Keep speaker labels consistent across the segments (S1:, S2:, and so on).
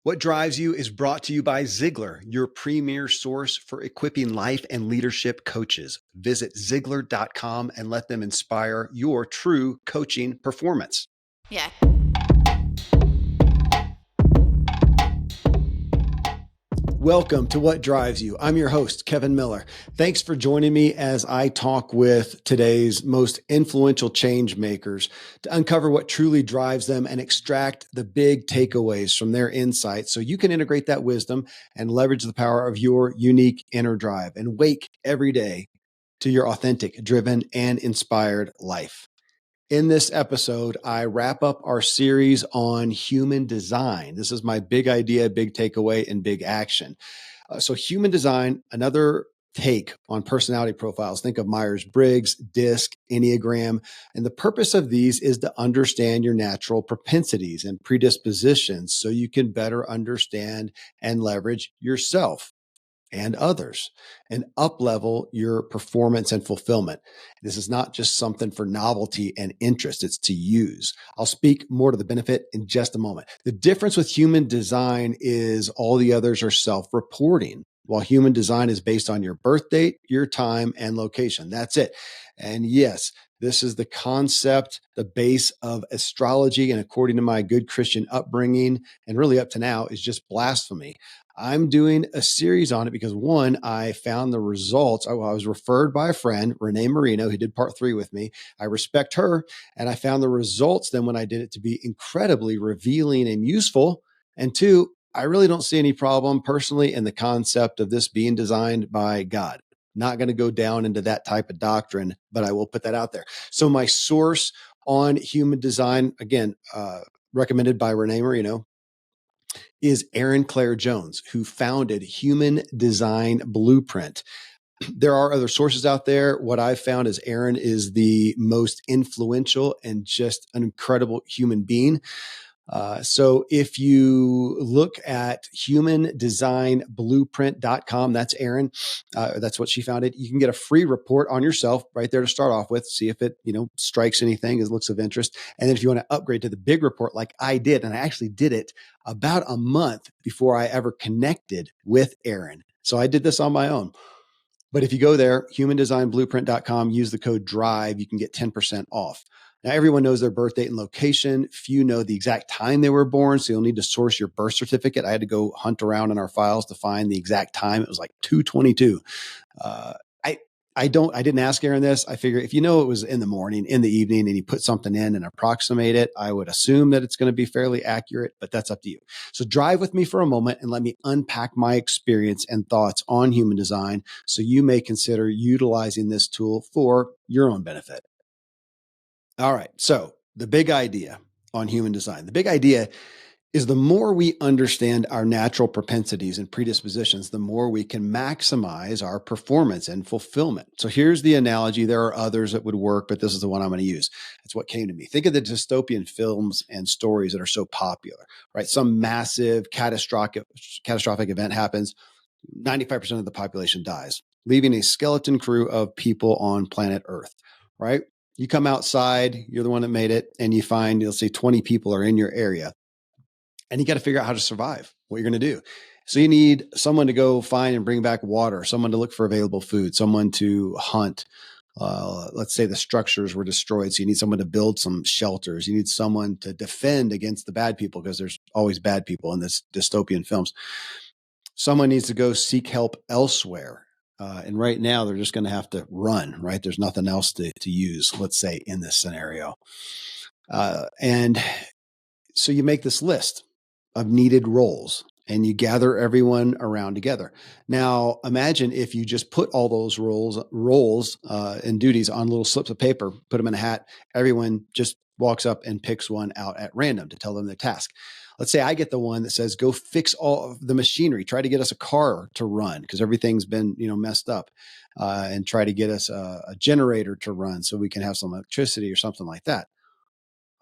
S1: What Drives You is brought to you by Ziglar, your premier source for equipping life and leadership coaches. Visit Ziglar.com and let them inspire your true coaching performance.
S2: Yeah.
S1: Welcome to What Drives You. I'm your host, Kevin Miller. Thanks for joining me as I talk with today's most influential change makers to uncover what truly drives them and extract the big takeaways from their insights so you can integrate that wisdom and leverage the power of your unique inner drive and wake every day to your authentic, driven, and inspired life. In this episode, I wrap up our series on human design. This is my big idea, big takeaway, and big action. So human design, another take on personality profiles. Think of Myers Briggs, DISC, Enneagram. And the purpose of these is to understand your natural propensities and predispositions so you can better understand and leverage yourself and others and up-level your performance and fulfillment. This is not just something for novelty and interest, it's to use. I'll speak more to the benefit in just a moment. The difference with human design is all the others are self-reporting, while human design is based on your birth date, your time, and location. That's it. And yes, this is the concept, the base of astrology. And according to my good Christian upbringing, and really up to now, is just blasphemy. I'm doing a series on it because one, I found the results. I was referred by a friend, Renee Marino, who did part 3 with me. I respect her. And I found the results then when I did it to be incredibly revealing and useful. And 2, I really don't see any problem personally in the concept of this being designed by God. Not going to go down into that type of doctrine, but I will put that out there. So my source on human design, again, recommended by Renee Marino, is Erin Claire Jones, who founded Human Design Blueprint. There are other sources out there. What I've found is Erin is the most influential and just an incredible human being. So if you look at humandesignblueprint.com, that's Erin. That's what she founded. You can get a free report on yourself right there to start off with. See if it, strikes anything as looks of interest. And then if you want to upgrade to the big report like I did, and I actually did it about a month before I ever connected with Erin. So I did this on my own. But if you go there, humandesignblueprint.com, use the code DRIVE, you can get 10% off. Now, everyone knows their birth date and location. Few know the exact time they were born, so you'll need to source your birth certificate. I had to go hunt around in our files to find the exact time. It was like 2:22. I didn't ask Aaron this. I figure if you know it was in the morning, in the evening, and you put something in and approximate it, I would assume that it's going to be fairly accurate, but that's up to you. So drive with me for a moment and let me unpack my experience and thoughts on human design so you may consider utilizing this tool for your own benefit. All right. So the big idea on human design, the big idea is the more we understand our natural propensities and predispositions, the more we can maximize our performance and fulfillment. So here's the analogy. There are others that would work, but this is the one I'm going to use. It's what came to me. Think of the dystopian films and stories that are so popular, right? Some massive catastrophic event happens. 95% of the population dies, leaving a skeleton crew of people on planet Earth, right? You come outside, you're the one that made it, and you find, let's say 20 people are in your area. And you got to figure out how to survive, what you're going to do. So you need someone to go find and bring back water, someone to look for available food, someone to hunt. Let's say the structures were destroyed. So you need someone to build some shelters. You need someone to defend against the bad people because there's always bad people in this dystopian films. Someone needs to go seek help elsewhere. And right now they're just going to have to run, right? There's nothing else to use, let's say, in this scenario. And so you make this list of needed roles and you gather everyone around together. Now, imagine if you just put all those roles and duties on little slips of paper, put them in a hat. Everyone just walks up and picks one out at random to tell them their task. Let's say I get the one that says, go fix all of the machinery, try to get us a car to run because everything's been, messed up, and try to get us a generator to run so we can have some electricity or something like that.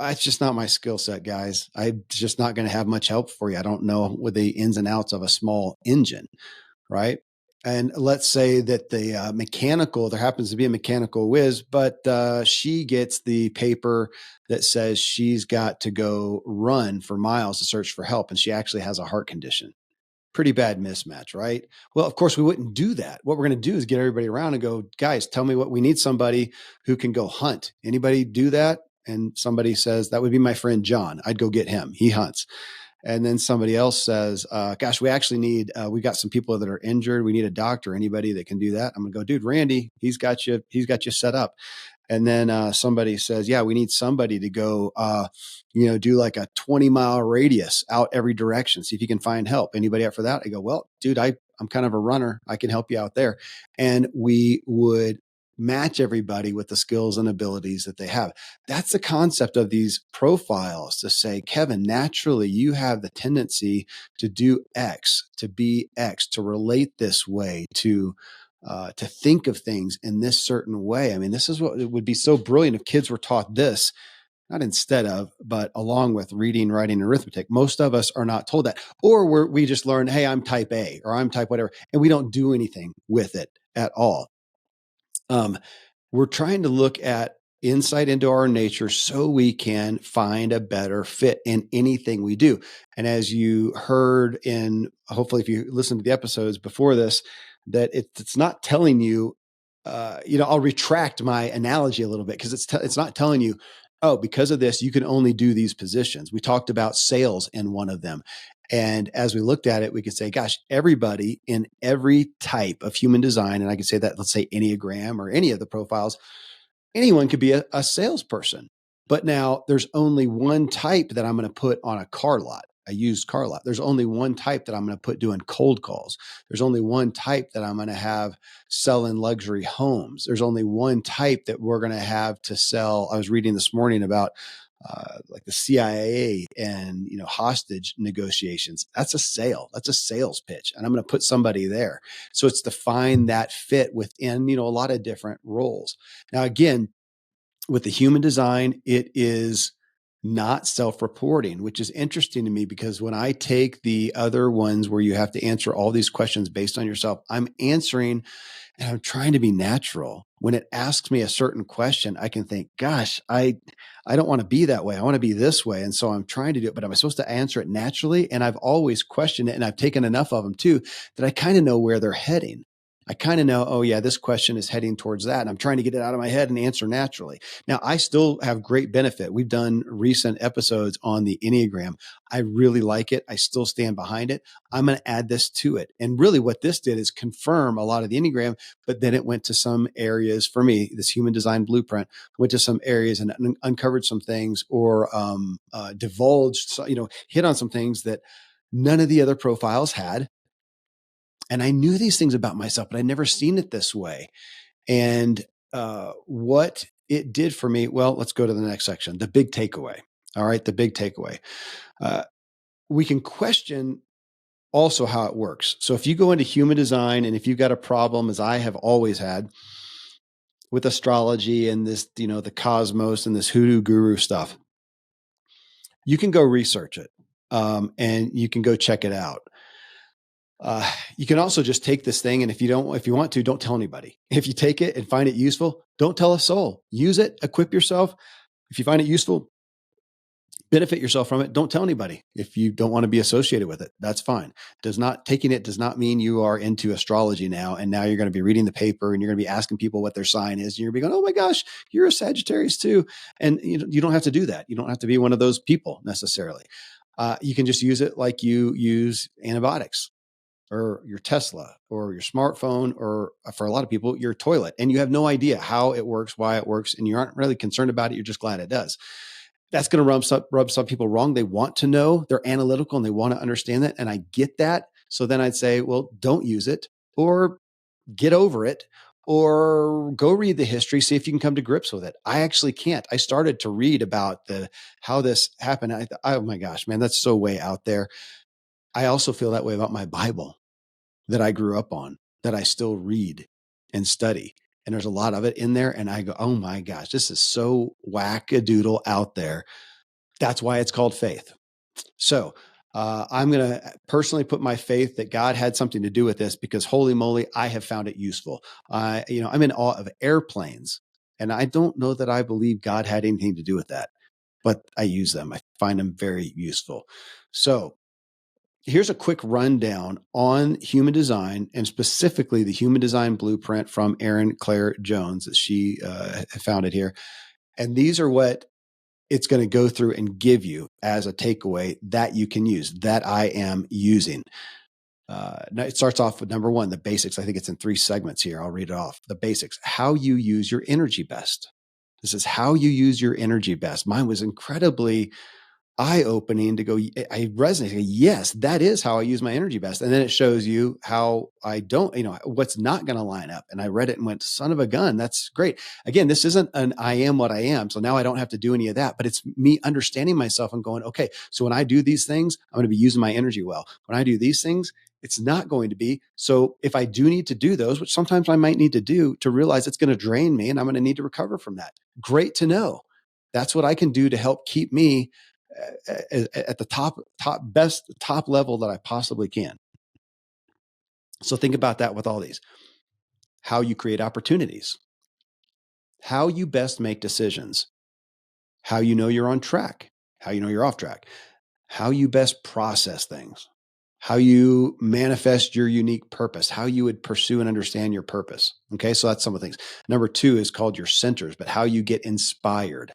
S1: It's just not my skill set, guys. I'm just not going to have much help for you. I don't know with the ins and outs of a small engine, right? And let's say that the mechanical, there happens to be a mechanical whiz, but she gets the paper that says she's got to go run for miles to search for help. And she actually has a heart condition. Pretty bad mismatch, right? Well, of course, we wouldn't do that. What we're going to do is get everybody around and go, guys, tell me what we need. Somebody who can go hunt. Anybody do that? And somebody says, that would be my friend John. I'd go get him. He hunts. And then somebody else says, gosh, we actually need, we got some people that are injured. We need a doctor. Anybody that can do that? I'm going to go, dude, Randy, he's got you set up. And then somebody says, yeah, we need somebody to go, do like a 20-mile radius out every direction. See if you can find help. Anybody up for that? I go, well, dude, I'm kind of a runner. I can help you out there. And we would match everybody with the skills and abilities that they have. That's the concept of these profiles, to say, Kevin, naturally you have the tendency to do X, to be X, to relate this way, to think of things in this certain way. I mean, this is what it would be so brilliant if kids were taught this, not instead of, but along with reading, writing, and arithmetic. Most of us are not told that, or we just learn, hey, I'm type A or I'm type whatever, and we don't do anything with it at all. We're trying to look at insight into our nature so we can find a better fit in anything we do. And as you heard hopefully if you listened to the episodes before this, that it's not telling you, I'll retract my analogy a little bit, because it's not telling you, oh, because of this, you can only do these positions. We talked about sales in one of them. And as we looked at it, we could say, gosh, everybody in every type of human design, and I could say that, let's say Enneagram or any of the profiles, anyone could be a salesperson. But now there's only one type that I'm going to put on a car lot, a used car lot. There's only one type that I'm going to put doing cold calls. There's only one type that I'm going to have selling luxury homes. There's only one type that we're going to have to sell. I was reading this morning about like the CIA and hostage negotiations. That's a sale. That's a sales pitch, and I'm going to put somebody there. So it's to find that fit within a lot of different roles. Now, again, with the human design, it is not self-reporting, which is interesting to me, because when I take the other ones where you have to answer all these questions based on yourself, I'm answering and I'm trying to be natural. When it asks me a certain question, I can think, gosh, I don't want to be that way. I want to be this way. And so I'm trying to do it, but am I supposed to answer it naturally? And I've always questioned it, and I've taken enough of them too, that I kind of know where they're heading. I kind of know, oh yeah, this question is heading towards that. And I'm trying to get it out of my head and answer naturally. Now, I still have great benefit. We've done recent episodes on the Enneagram. I really like it. I still stand behind it. I'm going to add this to it. And really what this did is confirm a lot of the Enneagram, but then it went to some areas for me, this human design blueprint went to some areas and uncovered some things, or divulged, hit on some things that none of the other profiles had. And I knew these things about myself, but I'd never seen it this way. And what it did for me, well, let's go to the next section, the big takeaway. All right, the big takeaway. We can question also how it works. So if you go into human design, and if you've got a problem, as I have always had, with astrology and this, the cosmos and this hoodoo guru stuff, you can go research it, and you can go check it out. You can also just take this thing, and if you want to, don't tell anybody. If you take it and find it useful, don't tell a soul. Use it, equip yourself. If you find it useful, benefit yourself from it. Don't tell anybody. If you don't want to be associated with it, that's fine. Taking it does not mean you are into astrology now, and now you're going to be reading the paper and you're going to be asking people what their sign is, and you're going to be going, oh my gosh, you're a Sagittarius too. And you don't have to do that. You don't have to be one of those people necessarily. You can just use it like you use antibiotics, or your Tesla, or your smartphone, or for a lot of people, your toilet. And you have no idea how it works, why it works, and you aren't really concerned about it. You're just glad it does. That's going to rub some people wrong. They want to know, they're analytical, and they want to understand that. And I get that. So then I'd say, well, don't use it, or get over it, or go read the history, see if you can come to grips with it. I actually can't. I started to read about how this happened. Oh my gosh, man, that's so way out there. I also feel that way about my Bible that I grew up on, that I still read and study. And there's a lot of it in there. And I go, oh my gosh, this is so wackadoodle out there. That's why it's called faith. So I'm going to personally put my faith that God had something to do with this because holy moly, I have found it useful. I'm in awe of airplanes, and I don't know that I believe God had anything to do with that, but I use them. I find them very useful. So here's a quick rundown on human design, and specifically the human design blueprint from Erin Claire Jones that she founded here. And these are what it's going to go through and give you as a takeaway that you can use, that I am using. It starts off with number one, the basics. I think it's in 3 segments here. I'll read it off. The basics, how you use your energy best. This is how you use your energy best. Mine was incredibly eye-opening to go, I resonate. Yes, that is how I use my energy best. And then it shows you how I don't, what's not going to line up. And I read it and went, son of a gun, that's great. Again, this isn't an I am what I am. So now I don't have to do any of that, but it's me understanding myself and going, okay, so when I do these things, I'm going to be using my energy well. When I do these things, it's not going to be. So if I do need to do those, which sometimes I might need to do, to realize it's going to drain me and I'm going to need to recover from that. Great to know. That's what I can do to help keep me at the top level that I possibly can. So think about that with all these. How you create opportunities, how you best make decisions, how you know you're on track, how you know you're off track, how you best process things, how you manifest your unique purpose, how you would pursue and understand your purpose. Okay, so that's some of the things. Number 2 is called your centers, but how you get inspired,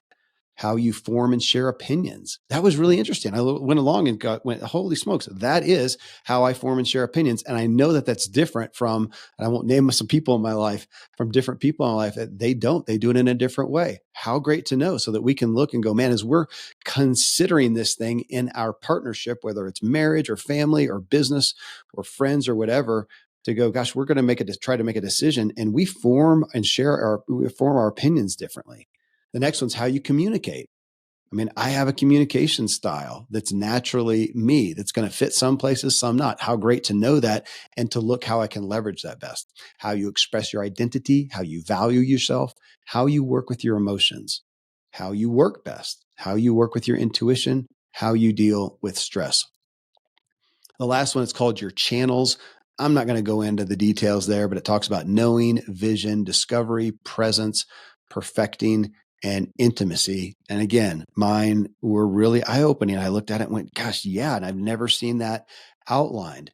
S1: how you form and share opinions. That was really interesting. I went along and went, holy smokes, that is how I form and share opinions. And I know that that's different from, and I won't name some people in my life, from different people in my life that they do it in a different way. How great to know, so that we can look and go, man, as we're considering this thing in our partnership, whether it's marriage or family or business or friends or whatever, to go, gosh, we're going to try to make a decision, and we form our opinions differently. The next one's how you communicate. I mean, I have a communication style that's naturally me, that's going to fit some places, some not. How great to know that and to look how I can leverage that best. How you express your identity, how you value yourself, how you work with your emotions, how you work best, how you work with your intuition, how you deal with stress. The last one is called your channels. I'm not going to go into the details there, but it talks about knowing, vision, discovery, presence, perfecting, and intimacy. And again, mine were really eye-opening. I looked at it and went, gosh, yeah. And I've never seen that outlined.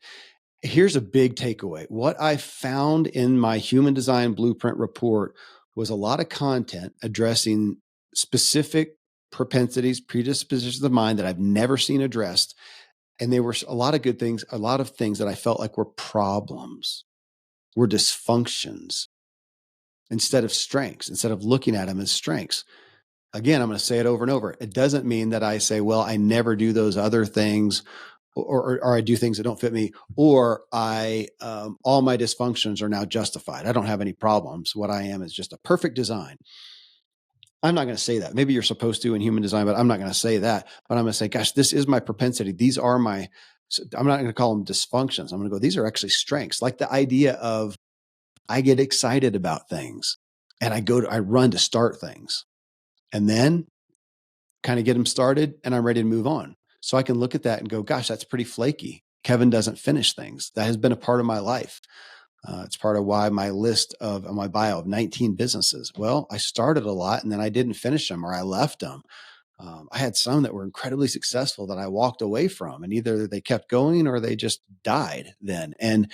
S1: Here's a big takeaway. What I found in my human design blueprint report was a lot of content addressing specific propensities, predispositions of mind that I've never seen addressed. And there were a lot of good things, a lot of things that I felt like were problems, were dysfunctions, instead of strengths, instead of looking at them as strengths. Again, I'm going to say it over and over. It doesn't mean that I say, well, I never do those other things, or I do things that don't fit me, or all my dysfunctions are now justified. I don't have any problems. What I am is just a perfect design. I'm not going to say that. Maybe you're supposed to in human design, but I'm not going to say that. But I'm going to say, gosh, this is my propensity. These are I'm not going to call them dysfunctions. I'm going to go, these are actually strengths. Like the idea of, I get excited about things and I run to start things, and then kind of get them started and I'm ready to move on. So I can look at that and go, gosh, that's pretty flaky. Kevin doesn't finish things. That has been a part of my life. It's part of why my list of my bio of 19 businesses. Well, I started a lot and then I didn't finish them, or I left them. I had some that were incredibly successful that I walked away from, and either they kept going or they just died then. And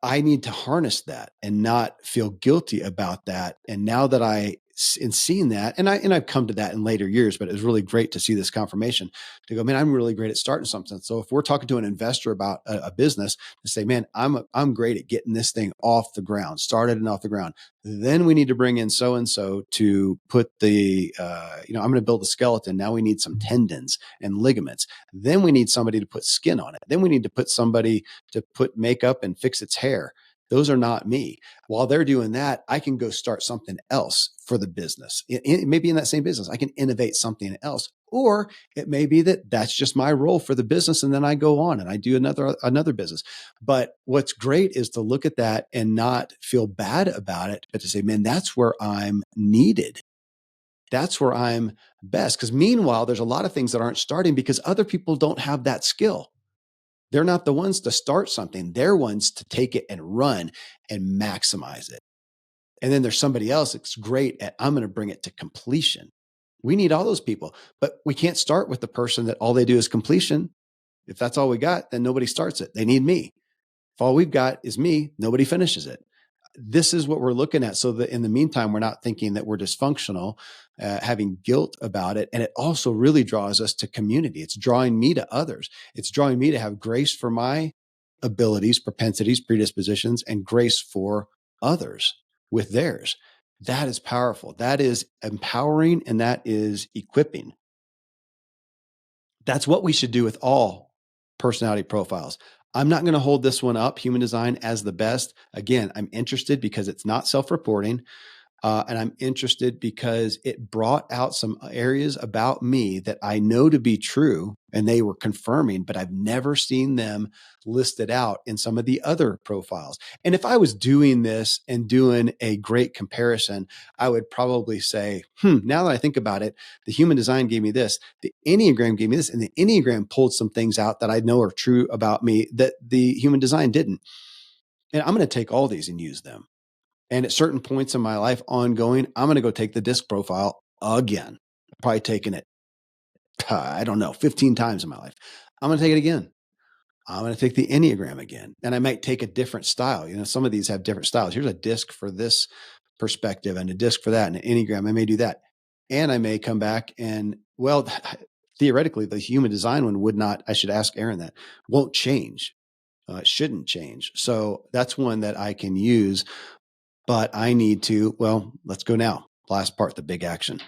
S1: I need to harness that and not feel guilty about that. And now that in seeing that, and I've come to that in later years, but it was really great to see this confirmation to go, man, I'm really great at starting something. So if we're talking to an investor about a business, to say, man, I'm great at getting this thing off the ground, started and off the ground. Then we need to bring in so-and-so to put I'm going to build a skeleton. Now we need some tendons and ligaments. Then we need somebody to put skin on it. Then we need to put somebody to put makeup and fix its hair. Those are not me. While they're doing that, I can go start something else for the business. Maybe in that same business, I can innovate something else. Or it may be that that's just my role for the business, and then I go on and I do another business. But what's great is to look at that and not feel bad about it, but to say, man, that's where I'm needed. That's where I'm best. Because meanwhile, there's a lot of things that aren't starting because other people don't have that skill. They're not the ones to start something. They're ones to take it and run and maximize it. And then there's somebody else that's great at, I'm going to bring it to completion. We need all those people, but we can't start with the person that all they do is completion. If that's all we got, then nobody starts it. They need me. If all we've got is me, nobody finishes it. This is what we're looking at. So that in the meantime, we're not thinking that we're dysfunctional, having guilt about it. And it also really draws us to community. It's drawing me to others. It's drawing me to have grace for my abilities, propensities, predispositions, and grace for others with theirs. That is powerful. That is empowering, and that is equipping. That's what we should do with all personality profiles. I'm not going to hold this one up, human design, as the best. Again, I'm interested because it's not self-reporting. And I'm interested because it brought out some areas about me that I know to be true, and they were confirming, but I've never seen them listed out in some of the other profiles. And if I was doing this and doing a great comparison, I would probably say, now that I think about it, the human design gave me this, the Enneagram gave me this, and the Enneagram pulled some things out that I know are true about me that the human design didn't. And I'm going to take all these and use them. And at certain points in my life ongoing, I'm going to go take the disc profile again. I've probably taken it, I don't know, 15 times in my life. I'm going to take it again. I'm going to take the Enneagram again. And I might take a different style. Some of these have different styles. Here's a disc for this perspective and a disc for that and an Enneagram. I may do that. And I may come back and, well, theoretically, the human design one would not, I should ask Aaron that, won't change. It shouldn't change. So that's one that I can use. But I need to, let's go now. Last part, the big action.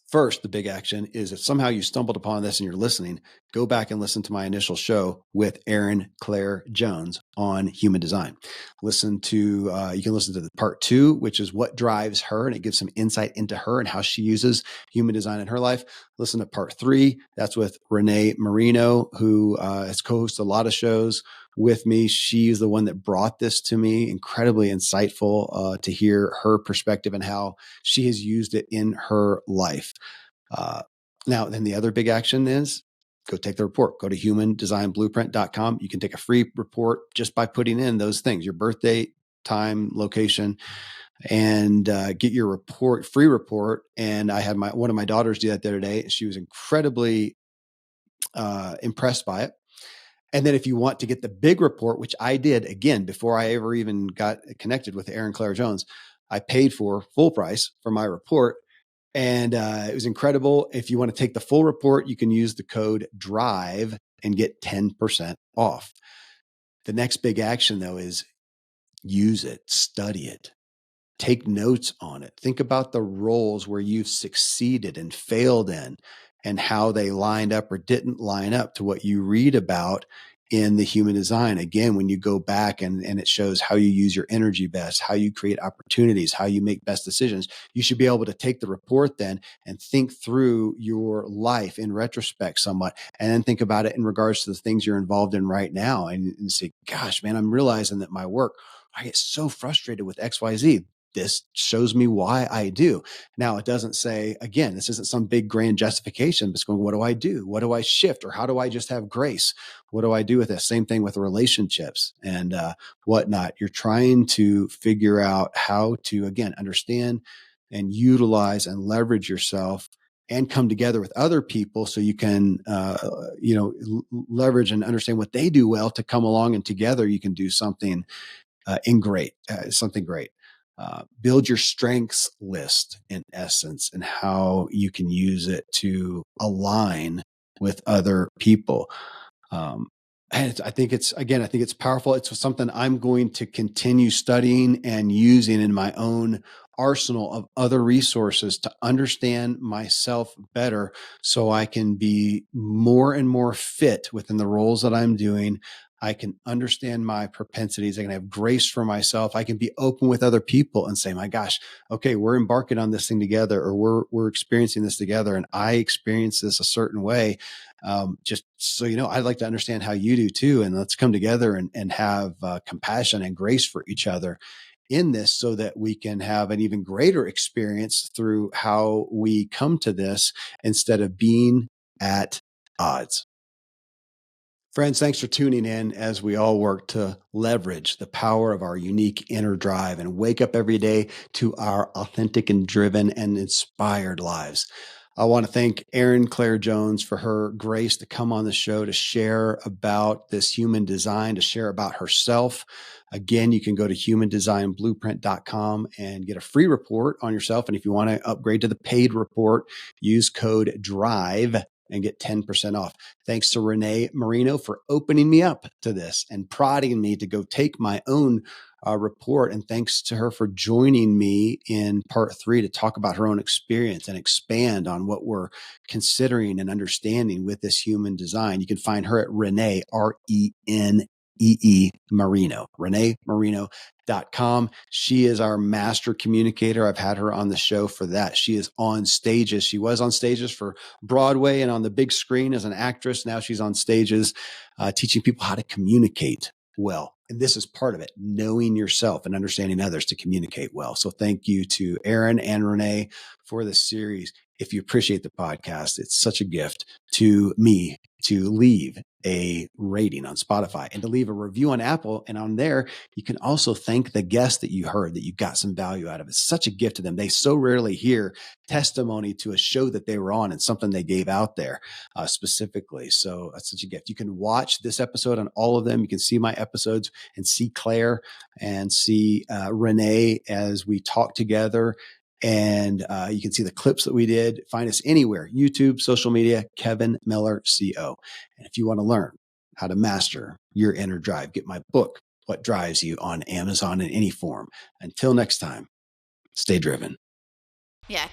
S1: First, the big action is if somehow you stumbled upon this and you're listening, go back and listen to my initial show with Erin Claire Jones on human design. You can listen to the part 2, which is what drives her, and it gives some insight into her and how she uses human design in her life. Listen to part 3. That's with Renee Marino, who has co-hosted a lot of shows with me. She's the one that brought this to me. Incredibly insightful to hear her perspective and how she has used it in her life. Now, then the other big action is go take the report. Go to humandesignblueprint.com. You can take a free report just by putting in those things, your birthday, time, location, and get your report, free report. And I had one of my daughters do that the other day. She was incredibly impressed by it. And then if you want to get the big report, which I did, again, before I ever even got connected with Erin Claire Jones, I paid for full price for my report. And it was incredible. If you want to take the full report, you can use the code DRIVE and get 10% off. The next big action, though, is use it, study it, take notes on it. Think about the roles where you've succeeded and failed in and how they lined up or didn't line up to what you read about in the human design. Again, when you go back and it shows how you use your energy best, how you create opportunities, how you make best decisions, you should be able to take the report then and think through your life in retrospect somewhat, and then think about it in regards to the things you're involved in right now and say, gosh, man, I'm realizing that my work, I get so frustrated with XYZ. This shows me why I do. Now, it doesn't say, again, this isn't some big grand justification, but it's going, what do I do? What do I shift? Or how do I just have grace? What do I do with this? Same thing with relationships and whatnot. You're trying to figure out how to, again, understand and utilize and leverage yourself and come together with other people so you can, leverage and understand what they do well to come along, and together you can do something something great. Build your strengths list in essence and how you can use it to align with other people. And I think it's powerful. It's something I'm going to continue studying and using in my own arsenal of other resources to understand myself better so I can be more and more fit within the roles that I'm doing. I can understand my propensities. I can have grace for myself. I can be open with other people and say, my gosh, okay, we're embarking on this thing together, or we're experiencing this together. And I experience this a certain way. Just so you know, I'd like to understand how you do too. And let's come together and have compassion and grace for each other. in this so that we can have an even greater experience through how we come to this instead of being at odds. Friends, thanks for tuning in as we all work to leverage the power of our unique inner drive and wake up every day to our authentic and driven and inspired lives. I want to thank Erin Claire Jones for her grace to come on the show to share about this human design, to share about herself. Again, you can go to humandesignblueprint.com and get a free report on yourself. And if you want to upgrade to the paid report, use code DRIVE and get 10% off. Thanks to Renee Marino for opening me up to this and prodding me to go take my own report. And thanks to her for joining me in part 3 to talk about her own experience and expand on what we're considering and understanding with this human design. You can find her at Renee, RENEE Marino, ReneeMarino.com. She is our master communicator. I've had her on the show for that. She is on stages. She was on stages for Broadway and on the big screen as an actress. Now she's on stages teaching people how to communicate well. And this is part of it, knowing yourself and understanding others to communicate well. So thank you to Erin and Renee for this series. If you appreciate the podcast, it's such a gift to me to leave a rating on Spotify and to leave a review on Apple. And on there, you can also thank the guest that you heard, that you got some value out of. It's such a gift to them. They so rarely hear testimony to a show that they were on and something they gave out there specifically. So that's such a gift. You can watch this episode on all of them. You can see my episodes and see Claire and see Renee as we talk together. And you can see the clips that we did. Find us anywhere, YouTube, social media, Kevin Miller, CO. And if you want to learn how to master your inner drive, get my book, What Drives You, on Amazon in any form. Until next time, stay driven.
S2: Yeah.